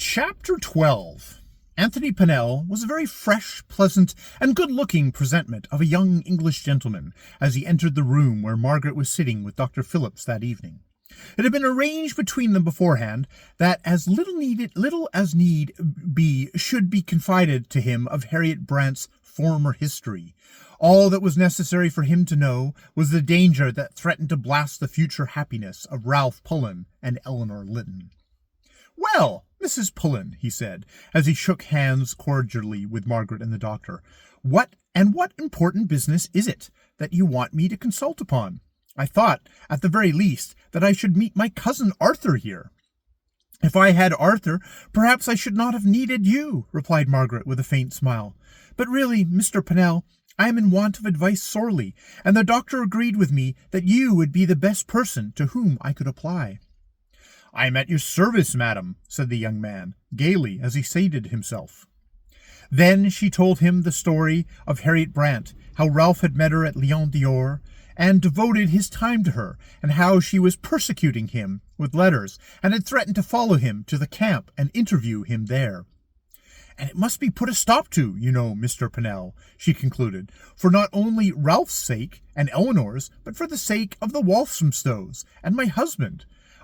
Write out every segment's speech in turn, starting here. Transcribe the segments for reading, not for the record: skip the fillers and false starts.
Chapter 12. Anthony Pennell was a very fresh, pleasant, and good-looking presentment of a young English gentleman as he entered the room where Margaret was sitting with Dr. Phillips that evening. It had been arranged between them beforehand that as little as need be should be confided to him of Harriet Brant's former history. All that was necessary for him to know was the danger that threatened to blast the future happiness of Ralph Pullen and Eleanor Lytton. "Well, Mrs. Pullen," he said, as he shook hands cordially with Margaret and the doctor, what important business is it that you want me to consult upon? I thought, at the very least, that I should meet my cousin Arthur here." "If I had Arthur, perhaps I should not have needed you," replied Margaret with a faint smile. "But really, Mr. Pennell, I am in want of advice sorely, and the doctor agreed with me that you would be the best person to whom I could apply." "I am at your service, madam," said the young man, gaily, as he seated himself. Then she told him the story of Harriet Brant, how Ralph had met her at Lion d'Or, and devoted his time to her, and how she was persecuting him with letters, and had threatened to follow him to the camp and interview him there. "And it must be put a stop to, you know, Mr. Pennell," she concluded, "for not only Ralph's sake and Eleanor's, but for the sake of the Walthamstows and my husband.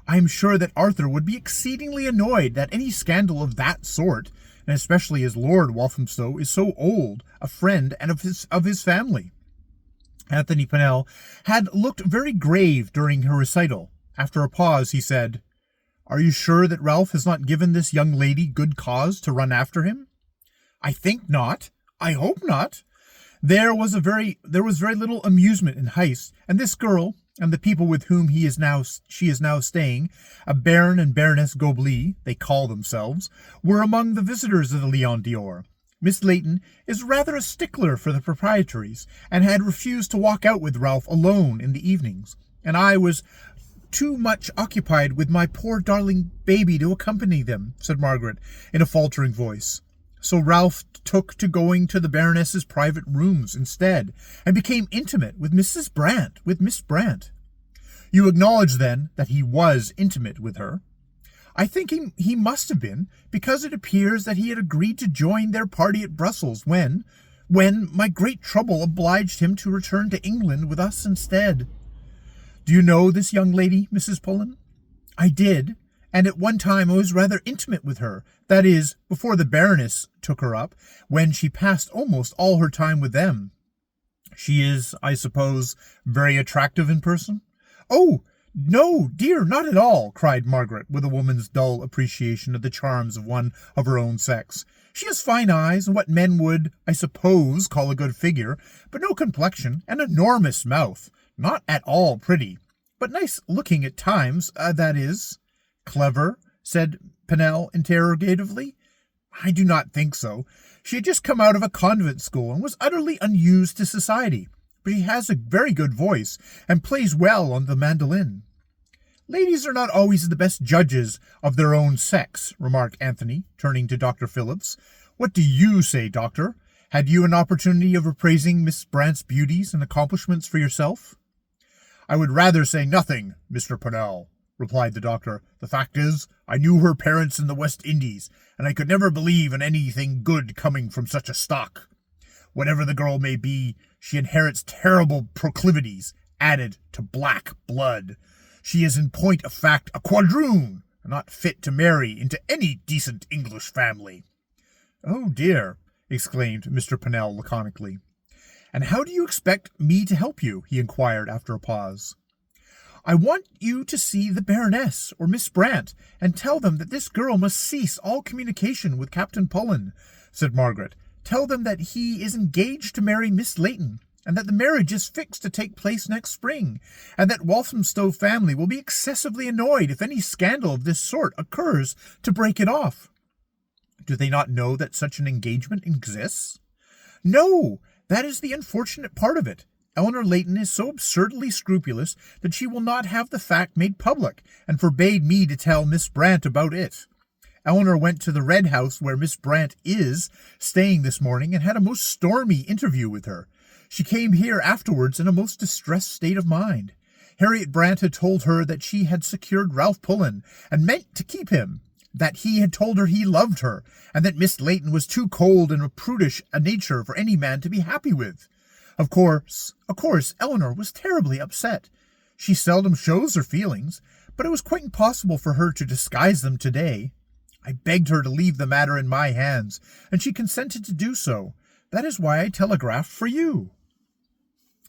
I am sure that Arthur would be exceedingly annoyed that any scandal of that sort, and especially as Lord Walthamstow is so old a friend and of his family." Anthony Pennell had looked very grave during her recital. After a pause, he said, "Are you sure that Ralph has not given this young lady good cause to run after him?" "I think not. I hope not. There was very little amusement in Heist, and this girl, and the people with whom she is now staying, a Baron and Baroness Goblet, they call themselves, were among the visitors of the Lion d'Or. Miss Layton is rather a stickler for the proprietaries, and had refused to walk out with Ralph alone in the evenings, and I was too much occupied with my poor darling baby to accompany them," said Margaret in a faltering voice. "So Ralph took to going to the Baroness's private rooms instead, and became intimate with Miss Brant. You acknowledge, then, that he was intimate with her?" "I think he must have been, because it appears that he had agreed to join their party at Brussels when my great trouble obliged him to return to England with us instead." "Do you know this young lady, Mrs. Pullen?" "I did, and at one time I was rather intimate with her, that is, before the Baroness took her up, when she passed almost all her time with them." "She is, I suppose, very attractive in person?" "Oh, no, dear, not at all," cried Margaret, with a woman's dull appreciation of the charms of one of her own sex. "She has fine eyes, and what men would, I suppose, call a good figure, but no complexion, and an enormous mouth. Not at all pretty, but nice-looking at times, that is." "Clever?" said Pennell interrogatively. "I do not think so. She had just come out of a convent school, and was utterly unused to society, but she has a very good voice, and plays well on the mandolin." "Ladies are not always the best judges of their own sex," remarked Anthony, turning to Dr. Phillips. "What do you say, Doctor? Had you an opportunity of appraising Miss Brant's beauties and accomplishments for yourself?" "I would rather say nothing, Mr. Pennell," replied the doctor. "The fact is, I knew her parents in the West Indies, and I could never believe in anything good coming from such a stock. Whatever the girl may be, she inherits terrible proclivities, added to black blood. She is in point of fact a quadroon, and not fit to marry into any decent English family." "Oh dear," exclaimed Mr. Pennell laconically. "And how do you expect me to help you?" he inquired after a pause. "I want you to see the Baroness or Miss Brant, and tell them that this girl must cease all communication with Captain Pullen," said Margaret. "Tell them that he is engaged to marry Miss Layton, and that the marriage is fixed to take place next spring, and that Walthamstow family will be excessively annoyed if any scandal of this sort occurs to break it off." "Do they not know that such an engagement exists?" "No, that is the unfortunate part of it. Eleanor Layton is so absurdly scrupulous that she will not have the fact made public, and forbade me to tell Miss Brant about it. Eleanor went to the Red House where Miss Brant is staying this morning, and had a most stormy interview with her. She came here afterwards in a most distressed state of mind. Harriet Brant had told her that she had secured Ralph Pullen, and meant to keep him. that he had told her he loved her, and that Miss Layton was too cold and prudish a nature for any man to be happy with. Of course, Eleanor was terribly upset. She seldom shows her feelings, but it was quite impossible for her to disguise them today. I begged her to leave the matter in my hands, and she consented to do so. That is why I telegraphed for you."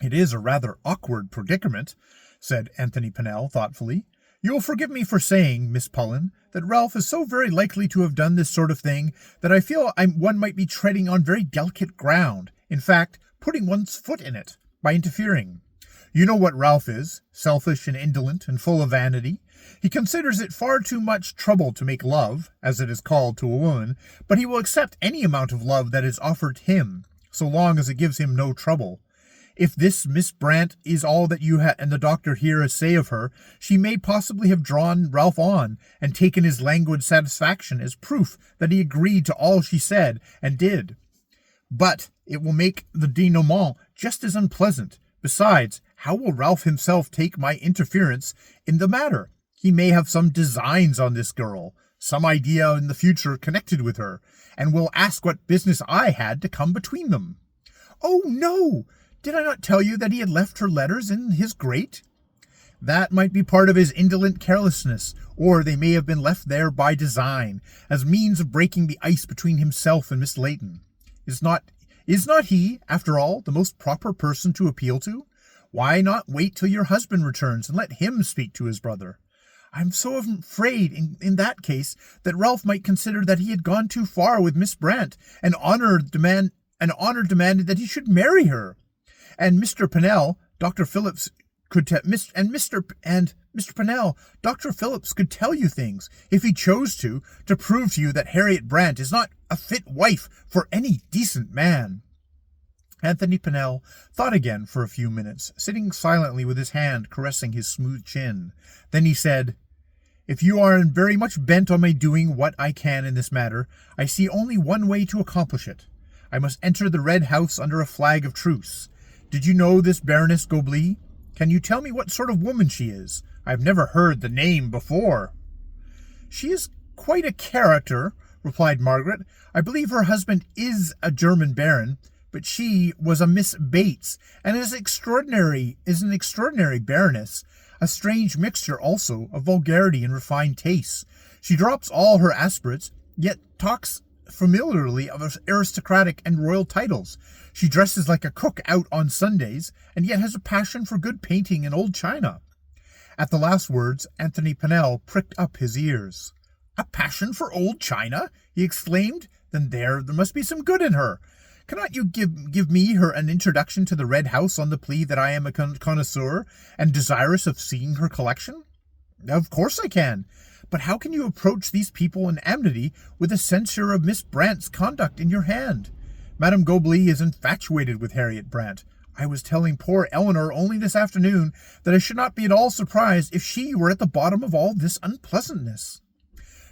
"It is a rather awkward predicament," said Anthony Pennell thoughtfully. "You will forgive me for saying, Miss Pullen, that Ralph is so very likely to have done this sort of thing that I feel one might be treading on very delicate ground, in fact, putting one's foot in it, by interfering. You know what Ralph is, selfish and indolent and full of vanity. He considers it far too much trouble to make love, as it is called, to a woman, but he will accept any amount of love that is offered him, so long as it gives him no trouble. If this Miss Brant is all that you and the doctor here say of her, she may possibly have drawn Ralph on, and taken his languid satisfaction as proof that he agreed to all she said and did. But it will make the denouement just as unpleasant. Besides, how will Ralph himself take my interference in the matter? He may have some designs on this girl, some idea in the future connected with her, and will ask what business I had to come between them." "Oh, no! Did I not tell you that he had left her letters in his grate?" "That might be part of his indolent carelessness, or they may have been left there by design, as means of breaking the ice between himself and Miss Layton. Is not he, after all, the most proper person to appeal to? Why not wait till your husband returns and let him speak to his brother? I am so afraid, in that case, that Ralph might consider that he had gone too far with Miss Brant, and honor demanded that he should marry her. And Mr. Pennell, Dr. Phillips could Mr. Pennell, Dr. Phillips could tell you things, if he chose to prove to you that Harriet Brant is not a fit wife for any decent man." Anthony Pennell thought again for a few minutes, sitting silently with his hand caressing his smooth chin. Then he said, "If you are very much bent on my doing what I can in this matter, I see only one way to accomplish it. I must enter the Red House under a flag of truce. Did you know this Baroness Goblet? Can you tell me what sort of woman she is? I have never heard the name before." "She is quite a character," replied Margaret. "I believe her husband is a German baron, but she was a Miss Bates, and is an extraordinary baroness, a strange mixture also of vulgarity and refined tastes. She drops all her aspirates, yet talks familiarly of aristocratic and royal titles. She dresses like a cook out on Sundays, and yet has a passion for good painting and old china." At the last words, Anthony Pennell pricked up his ears. "A passion for old china?" he exclaimed. "Then there must be some good in her. Cannot you give me an introduction to the Red House on the plea that I am a connoisseur and desirous of seeing her collection?" "Of course I can. But how can you approach these people in amity with a censure of Miss Brant's conduct in your hand? Madame Goblet is infatuated with Harriet Brant. I was telling poor Eleanor only this afternoon that I should not be at all surprised if she were at the bottom of all this unpleasantness."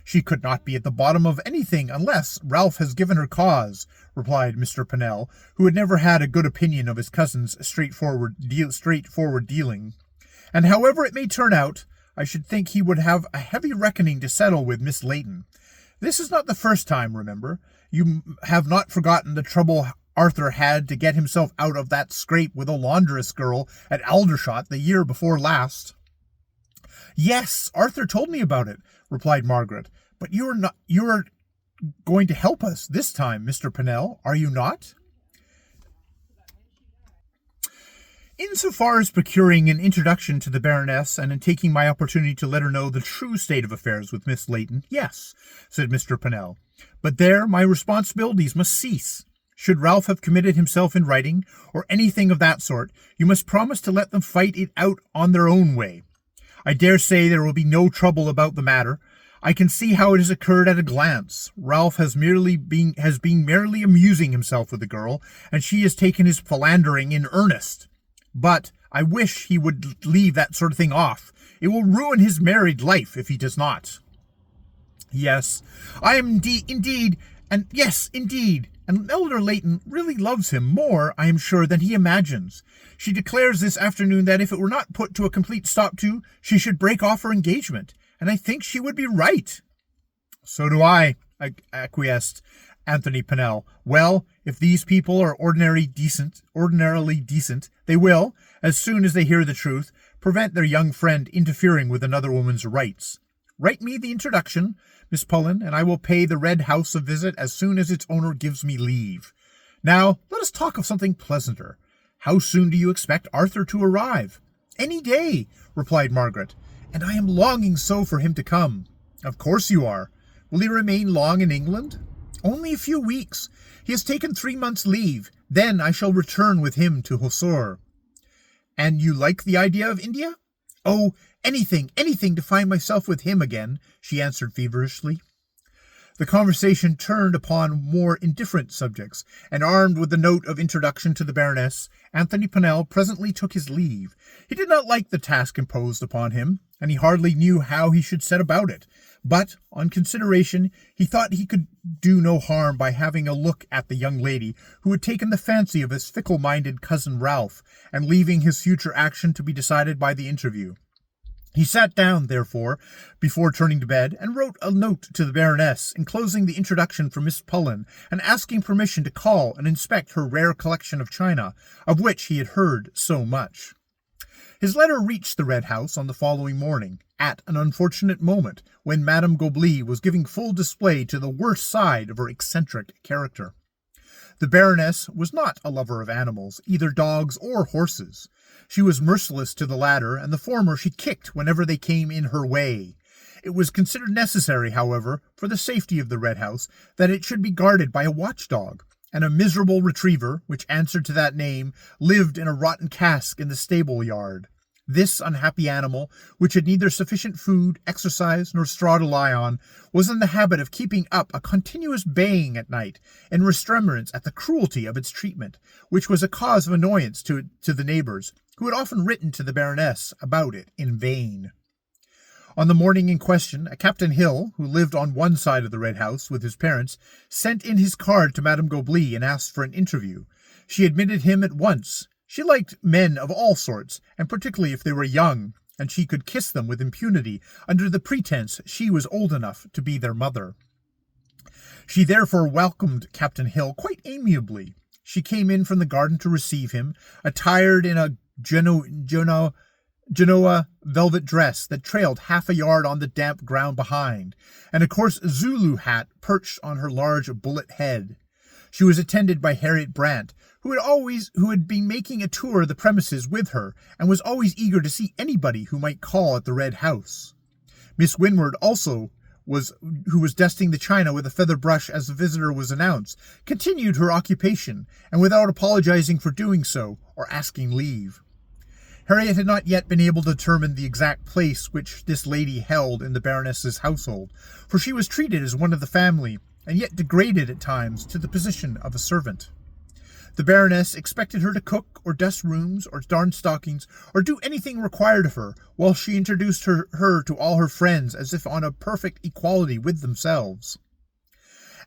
"She could not be at the bottom of anything unless Ralph has given her cause," replied Mr. Pennell, who had never had a good opinion of his cousin's straightforward dealing. "And however it may turn out, I should think he would have a heavy reckoning to settle with Miss Layton. This is not the first time, remember. You have not forgotten the trouble Arthur had to get himself out of that scrape with a laundress girl at Aldershot the year before last." "Yes, Arthur told me about it," replied Margaret. "But you are going to help us this time, Mr. Pennell, are you not?" "Insofar as procuring an introduction to the Baroness, and in taking my opportunity to let her know the true state of affairs with Miss Layton, yes," said Mr. Pennell. "But there my responsibilities must cease. Should Ralph have committed himself in writing, or anything of that sort, you must promise to let them fight it out on their own way. I dare say there will be no trouble about the matter. I can see how it has occurred at a glance. Ralph has been merely amusing himself with the girl, and she has taken his philandering in earnest. But I wish he would leave that sort of thing off. It will ruin his married life if he does not." "Yes, I am indeed, and Elder Layton really loves him more, I am sure, than he imagines. She declares this afternoon that if it were not put to a complete stop to, she should break off her engagement, and I think she would be right." So do I, acquiesced Anthony Pennell. Well, if these people are ordinarily decent, they will, as soon as they hear the truth, prevent their young friend interfering with another woman's rights. Write me the introduction, Miss Pullen, and I will pay the Red House a visit as soon as its owner gives me leave. Now, let us talk of something pleasanter. How soon do you expect Arthur to arrive? Any day, replied Margaret, and I am longing so for him to come. Of course you are. Will he remain long in England? Only a few weeks. He has taken 3 months' leave. Then I shall return with him to Hosur. And you like the idea of India? Oh, anything to find myself with him again, she answered feverishly. The conversation turned upon more indifferent subjects, and armed with the note of introduction to the Baroness, Anthony Pennell presently took his leave. He did not like the task imposed upon him, and he hardly knew how he should set about it. But, on consideration, he thought he could do no harm by having a look at the young lady who had taken the fancy of his fickle-minded cousin Ralph, and leaving his future action to be decided by the interview. He sat down, therefore, before turning to bed, and wrote a note to the Baroness, enclosing the introduction from Miss Pullen, and asking permission to call and inspect her rare collection of china, of which he had heard so much. His letter reached the Red House on the following morning, at an unfortunate moment, when Madame Goblet was giving full display to the worst side of her eccentric character. The Baroness was not a lover of animals, either dogs or horses. She was merciless to the latter, and the former she kicked whenever they came in her way. It was considered necessary, however, for the safety of the Red House, that it should be guarded by a watchdog, and a miserable retriever, which answered to that name, lived in a rotten cask in the stable-yard. This unhappy animal, which had neither sufficient food, exercise, nor straw to lie on, was in the habit of keeping up a continuous baying at night, in remonstrance at the cruelty of its treatment, which was a cause of annoyance to the neighbours, who had often written to the Baroness about it in vain. On the morning in question, a Captain Hill, who lived on one side of the Red House with his parents, sent in his card to Madame Goblet and asked for an interview. She admitted him at once. She liked men of all sorts, and particularly if they were young, and she could kiss them with impunity under the pretence she was old enough to be their mother. She therefore welcomed Captain Hill quite amiably. She came in from the garden to receive him, attired in a Genoa velvet dress that trailed half a yard on the damp ground behind, and a coarse Zulu hat perched on her large bullet head. She was attended by Harriet Brant, who had been making a tour of the premises with her, and was always eager to see anybody who might call at the Red House. Miss Winward also, who was dusting the china with a feather brush as the visitor was announced, continued her occupation, and without apologizing for doing so, or asking leave. Harriet had not yet been able to determine the exact place which this lady held in the Baroness's household, for she was treated as one of the family, and yet degraded at times to the position of a servant. The Baroness expected her to cook, or dust rooms, or darn stockings, or do anything required of her, while she introduced her to all her friends as if on a perfect equality with themselves.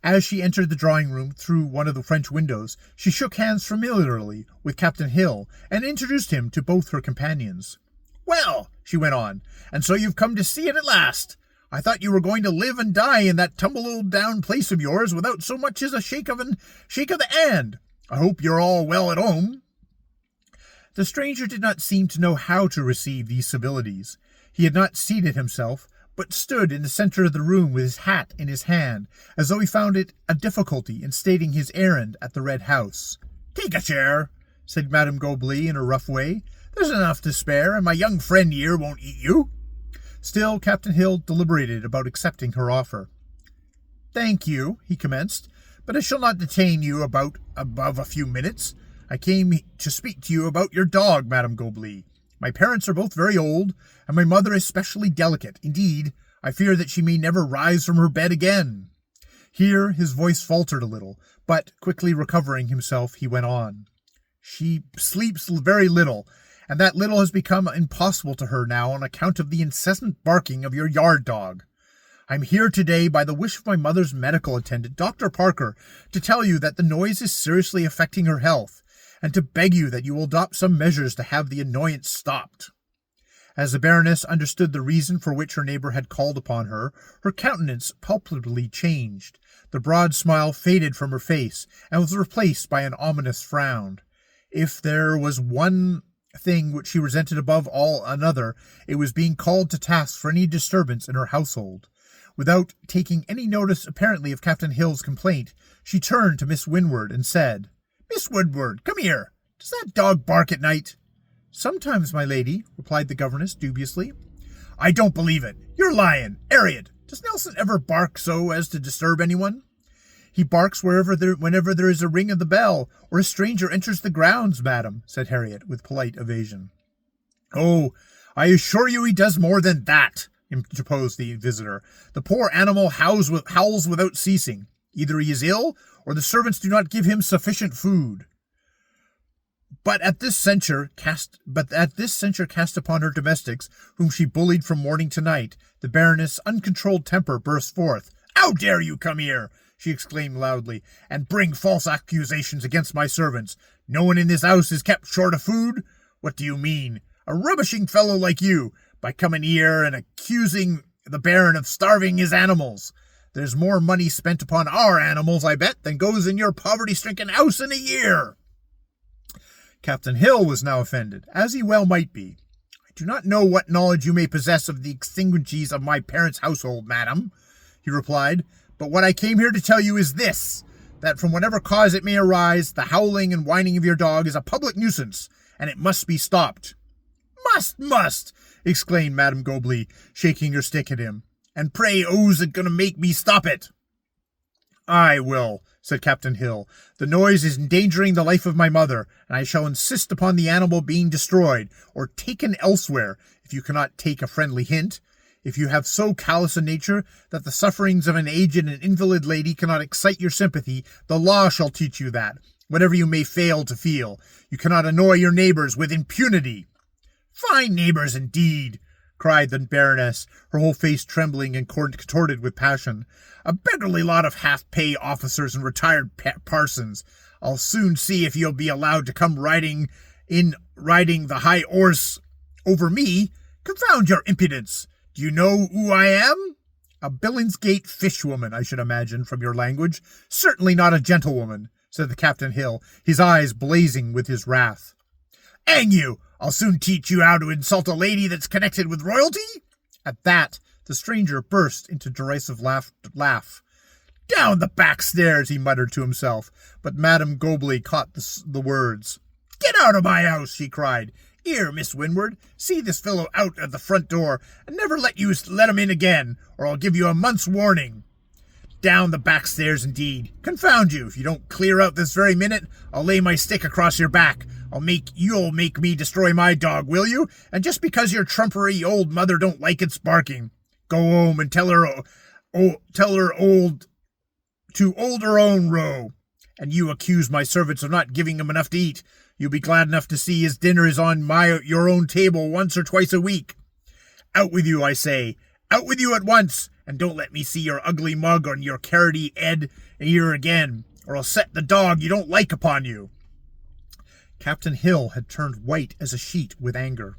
As she entered the drawing-room through one of the French windows, she shook hands familiarly with Captain Hill, and introduced him to both her companions. "Well," she went on, "and so you've come to see it at last. I thought you were going to live and die in that tumble-down place of yours without so much as a shake of the hand. I hope you're all well at home." The stranger did not seem to know how to receive these civilities. He had not seated himself, but stood in the centre of the room with his hat in his hand, as though he found it a difficulty in stating his errand at the Red House. "Take a chair," said Madame Goblet in a rough way. "There's enough to spare, and my young friend here won't eat you." Still, Captain Hill deliberated about accepting her offer. "Thank you," he commenced, "but I shall not detain you above a few minutes. I came to speak to you about your dog, Madame Goblet. My parents are both very old, and my mother is specially delicate. Indeed, I fear that she may never rise from her bed again." Here his voice faltered a little, but, quickly recovering himself, he went on. "She sleeps very little, and that little has become impossible to her now on account of the incessant barking of your yard dog. I am here today by the wish of my mother's medical attendant, Dr. Parker, to tell you that the noise is seriously affecting her health, and to beg you that you will adopt some measures to have the annoyance stopped." As the Baroness understood the reason for which her neighbour had called upon her, her countenance palpably changed. The broad smile faded from her face, and was replaced by an ominous frown. If there was one thing which she resented above all another, it was being called to task for any disturbance in her household. Without taking any notice apparently of Captain Hill's complaint, she turned to Miss Winward and said, "Miss Winward, come here. Does that dog bark at night?" "Sometimes, my lady," replied the governess dubiously. "I don't believe it. You're lying. Harriet, does Nelson ever bark so as to disturb anyone?" "He barks whenever there is a ring of the bell, or a stranger enters the grounds, madam," said Harriet, with polite evasion. "Oh, I assure you he does more than that," interposed the visitor. "The poor animal howls without ceasing. Either he is ill, or the servants do not give him sufficient food." But at this censure cast upon her domestics, whom she bullied from morning to night, the Baroness' uncontrolled temper burst forth. "How dare you come here," she exclaimed loudly, "and bring false accusations against my servants? No one in this house is kept short of food? What do you mean? A rubbishing fellow like you, by coming here and accusing the Baron of starving his animals. There's more money spent upon our animals, I bet, than goes in your poverty-stricken house in a year." Captain Hill was now offended, as he well might be. "I do not know what knowledge you may possess of the exigencies of my parents' household, madam," he replied, "but what I came here to tell you is this, that from whatever cause it may arise, the howling and whining of your dog is a public nuisance, and it must be stopped." Must! Exclaimed Madame Gobley, shaking her stick at him. "And pray who's it going to make me stop it?" "I will," said Captain Hill. "The noise is endangering the life of my mother, and I shall insist upon the animal being destroyed, or taken elsewhere, if you cannot take a friendly hint. If you have so callous a nature that the sufferings of an aged and invalid lady cannot excite your sympathy, the law shall teach you that, whatever you may fail to feel, you cannot annoy your neighbours with impunity." "Fine neighbours, indeed!" cried the Baroness, her whole face trembling and contorted with passion. "A beggarly lot of half-pay officers and retired parsons. I'll soon see if you'll be allowed to come riding the high horse over me. Confound your impudence! Do you know who I am? A Billingsgate fishwoman, I should imagine, from your language. Certainly not a gentlewoman," said the Captain Hill, his eyes blazing with his wrath. "Hang you! I'll soon teach you how to insult a lady that's connected with royalty." At that, the stranger burst into derisive laugh. "Down the back stairs," he muttered to himself, but Madame Gobley caught the words. "Get out of my house," she cried. "Here, Miss Winward, see this fellow out at the front door, and never let him in again, or I'll give you a month's warning." "Down the back stairs, indeed. Confound you, if you don't clear out this very minute, I'll lay my stick across your back. You'll make me destroy my dog, will you? And just because your trumpery old mother don't like its barking. Go home and tell her to hold her own row. And you accuse my servants of not giving him enough to eat. You'll be glad enough to see his dinner is on your own table once or twice a week. Out with you, I say. Out with you at once, and don't let me see your ugly mug on your carroty head here again, or I'll set the dog you don't like upon you." Captain Hill had turned white as a sheet with anger.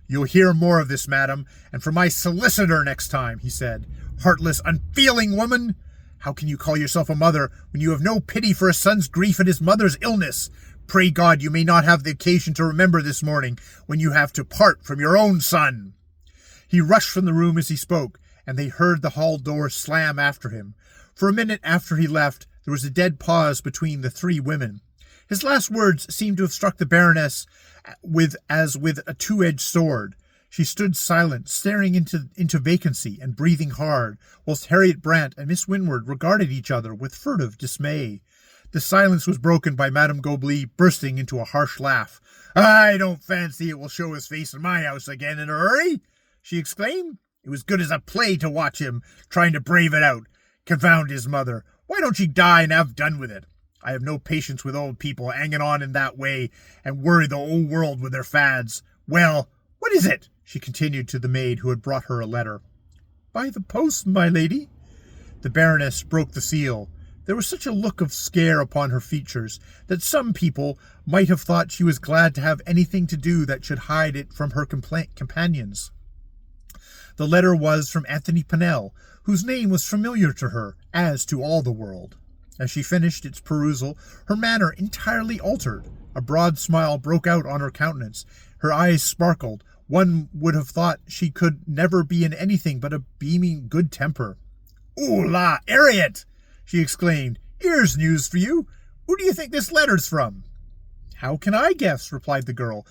"You'll hear more of this, madam, and from my solicitor next time," he said. "Heartless, unfeeling woman! How can you call yourself a mother when you have no pity for a son's grief at his mother's illness? Pray God you may not have the occasion to remember this morning, when you have to part from your own son." He rushed from the room as he spoke, and they heard the hall door slam after him. For a minute after he left, there was a dead pause between the three women. His last words seemed to have struck the Baroness as with a two-edged sword. She stood silent, staring into vacancy and breathing hard, whilst Harriet Brant and Miss Winward regarded each other with furtive dismay. The silence was broken by Madame Gobley bursting into a harsh laugh. "I don't fancy it will show his face in my house again in a hurry," she exclaimed. "It was good as a play to watch him trying to brave it out. Confound his mother! Why don't she die and have done with it? I have no patience with old people hanging on in that way and worry the whole world with their fads. Well, what is it?" she continued to the maid who had brought her a letter. "By the post, my lady." The Baroness broke the seal. There was such a look of scare upon her features that some people might have thought she was glad to have anything to do that should hide it from her companions. The letter was from Anthony Pennell, whose name was familiar to her, as to all the world. As she finished its perusal, her manner entirely altered. A broad smile broke out on her countenance. Her eyes sparkled. One would have thought she could never be in anything but a beaming good temper. "Ooh la, Harriet!" she exclaimed. "Here's news for you. Who do you think this letter's from?" "How can I guess?" replied the girl,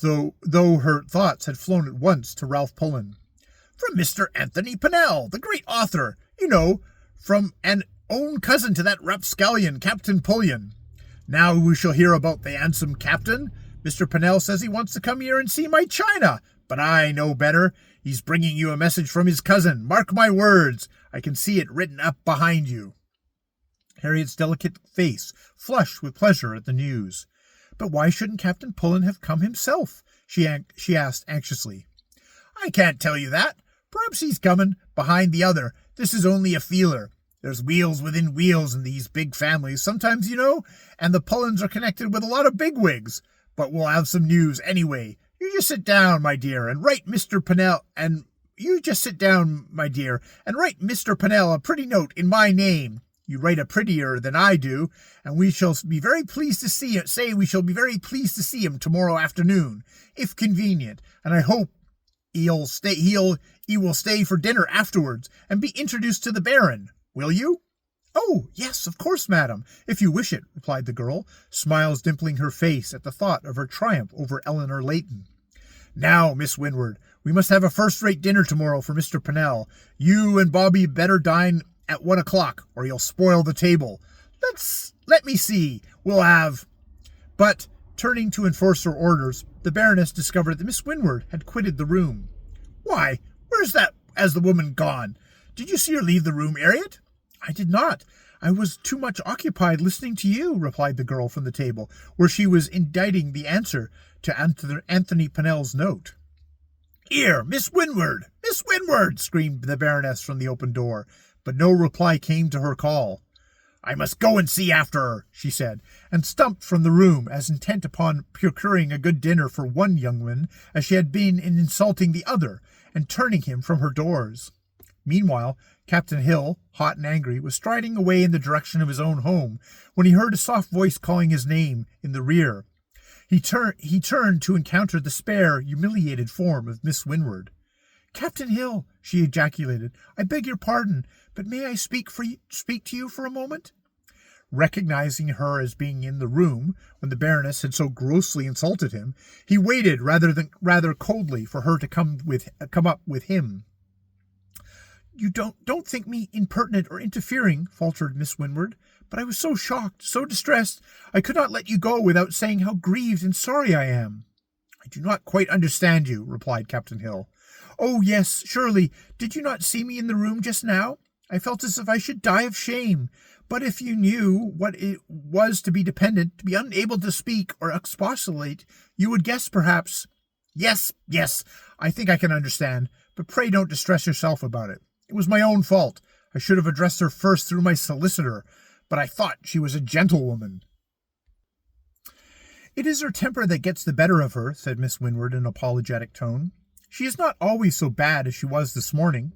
though her thoughts had flown at once to Ralph Pullen. "From Mr. Anthony Pennell, the great author, you know, from an own cousin to that rapscallion, Captain Pullion. Now we shall hear about the handsome captain. Mr. Pennell says he wants to come here and see my china, but I know better. He's bringing you a message from his cousin. Mark my words. I can see it written up behind you." Harriet's delicate face flushed with pleasure at the news. "But why shouldn't Captain Pullen have come himself?" she asked anxiously. "I can't tell you that. Perhaps he's coming behind the other. This is only a feeler. There's wheels within wheels in these big families, sometimes, you know, and the Pullens are connected with a lot of bigwigs. But we'll have some news anyway. You just sit down, my dear, and write Mr. Pennell, write Mr. Pennell a pretty note in my name. You write a prettier than I do, and we shall be very pleased to see it. Say we shall be very pleased to see him tomorrow afternoon, if convenient, and I hope he will stay for dinner afterwards and be introduced to the Baron. Will you?" "Oh, yes, of course, madam, if you wish it," replied the girl, smiles dimpling her face at the thought of her triumph over Eleanor Layton. "Now, Miss Winward, we must have a first-rate dinner tomorrow for Mr. Pennell. You and Bobby better dine at 1 o'clock, or you'll spoil the table. Let me see, we'll have—" But, turning to enforce her orders, the Baroness discovered that Miss Winward had quitted the room. "Why, where's that as the woman gone? Did you see her leave the room, Harriet?" "I did not. I was too much occupied listening to you," replied the girl from the table, where she was inditing the answer to Anthony Pennell's note. "Here, Miss Winward! Miss Winward!" screamed the Baroness from the open door, but no reply came to her call. "I must go and see after her," she said, and stumped from the room as intent upon procuring a good dinner for one young woman as she had been in insulting the other, and turning him from her doors. Meanwhile, Captain Hill, hot and angry, was striding away in the direction of his own home when he heard a soft voice calling his name in the rear. He turned to encounter the spare, humiliated form of Miss Winward. "Captain Hill," she ejaculated, "I beg your pardon, but may I speak to you for a moment?" Recognizing her as being in the room when the Baroness had so grossly insulted him, he waited rather coldly for her to come up with him. "You don't think me impertinent or interfering," faltered Miss Winward, "but I was so shocked, so distressed, I could not let you go without saying how grieved and sorry I am." "I do not quite understand you," replied Captain Hill. "Oh, yes, surely. Did you not see me in the room just now? I felt as if I should die of shame. But if you knew what it was to be dependent, to be unable to speak or expostulate, you would guess, perhaps." Yes, I think I can understand, but pray don't distress yourself about it. It was my own fault. I should have addressed her first through my solicitor, but I thought she was a gentlewoman." "It is her temper that gets the better of her," said Miss Winward in an apologetic tone. "She is not always so bad as she was this morning."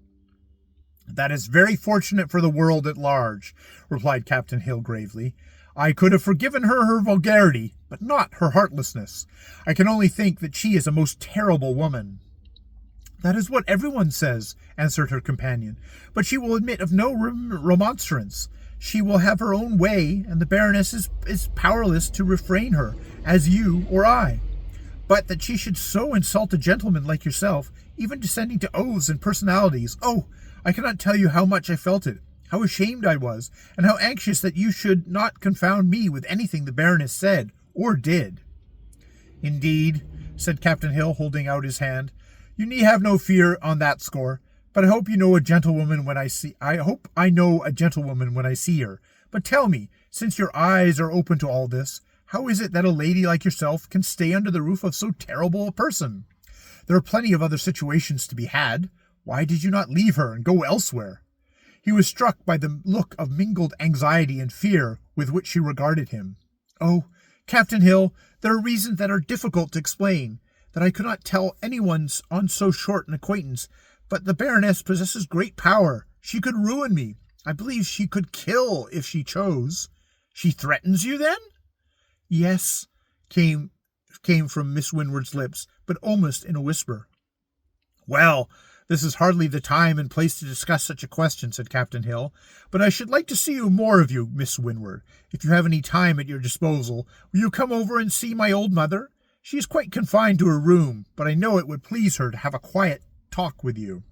"That is very fortunate for the world at large," replied Captain Hill gravely. "I could have forgiven her vulgarity, but not her heartlessness. I can only think that she is a most terrible woman." "That is what everyone says," answered her companion, "but she will admit of no remonstrance. She will have her own way, and the Baroness is powerless to refrain her, as you or I. But that she should so insult a gentleman like yourself, even descending to oaths and personalities, oh, I cannot tell you how much I felt it, how ashamed I was, and how anxious that you should not confound me with anything the Baroness said or did." "Indeed," said Captain Hill, holding out his hand, "you need have no fear on that score. But I hope I know a gentlewoman when I see her. But tell me, since your eyes are open to all this, how is it that a lady like yourself can stay under the roof of so terrible a person? There are plenty of other situations to be had. Why did you not leave her and go elsewhere?" He was struck by the look of mingled anxiety and fear with which she regarded him. "Oh, Captain Hill, there are reasons that are difficult to explain, that I could not tell anyone on so short an acquaintance, but the Baroness possesses great power. She could ruin me. I believe she could kill if she chose." "She threatens you, then?" "Yes," came from Miss Winward's lips, but almost in a whisper. "Well, this is hardly the time and place to discuss such a question," said Captain Hill, "but I should like to see more of you, Miss Winward. If you have any time at your disposal, will you come over and see my old mother? She is quite confined to her room, but I know it would please her to have a quiet talk with you."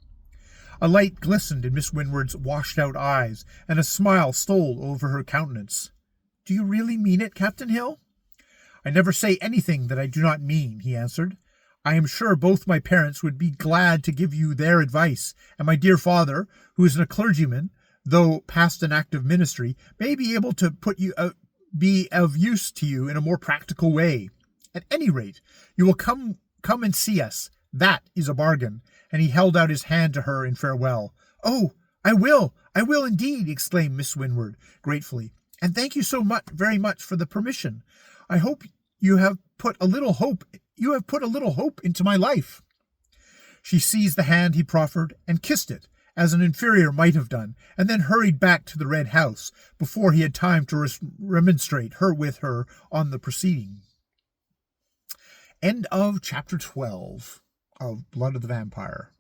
A light glistened in Miss Winward's washed-out eyes, and a smile stole over her countenance. "Do you really mean it, Captain Hill?" "I never say anything that I do not mean," he answered. "I am sure both my parents would be glad to give you their advice, and my dear father, who is a clergyman, though past an active ministry, may be able to be of use to you in a more practical way. At any rate, you will come and see us. That is a bargain," and he held out his hand to her in farewell. "Oh, I will indeed," exclaimed Miss Winward gratefully, "and thank you very much for the permission. I hope you have put a little hope into my life." She seized the hand he proffered and kissed it, as an inferior might have done, and then hurried back to the Red House before he had time to remonstrate with her on the proceeding. End of Chapter 12 of Blood of the Vampire.